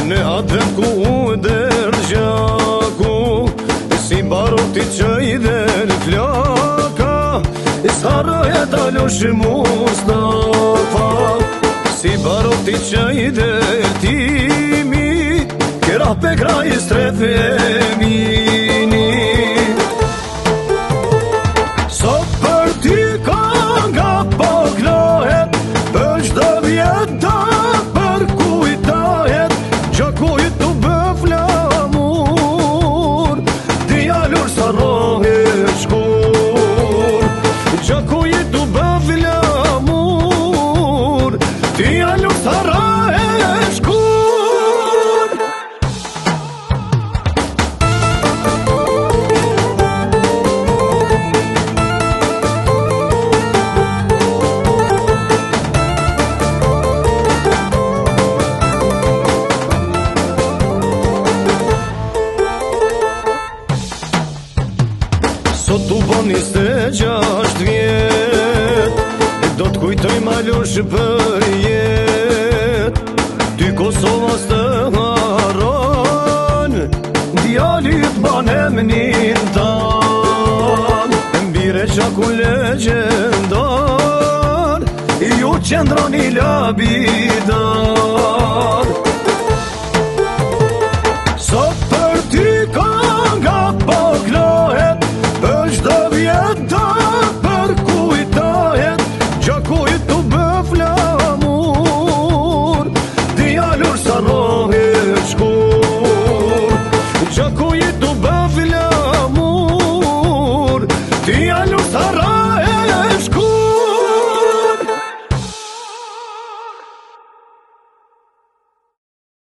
Në advent ku u dërë gjaku, si baroti që i dërë flaka, s'harroje t'alosh Mustafa. Si baroti që i dërë timi, kera pe kraj stref e mini. Sot për ty ka nga poklohet, për çdo vjeta për kujtahet, gjakujt t'u bë flamur, djalur s'harrohet shkur. Gjakujt t'u bë flamur, djalur s'harrohet shkur. Sot t'u bon 26 vjet, do t'kujtoj malosh për jet. Ty Kosovës të haron, djalit ban emnin tan. Mbire qaku legjendar, ju qendroni labidar. Sot për ty ka nga poklohet, për çdo vjeta për kujtahet, gjakujt t'u bë flamur, djalur s'harrohet shkur. Gjakujt t'u bë flamur, djalur s'harrohet shkur.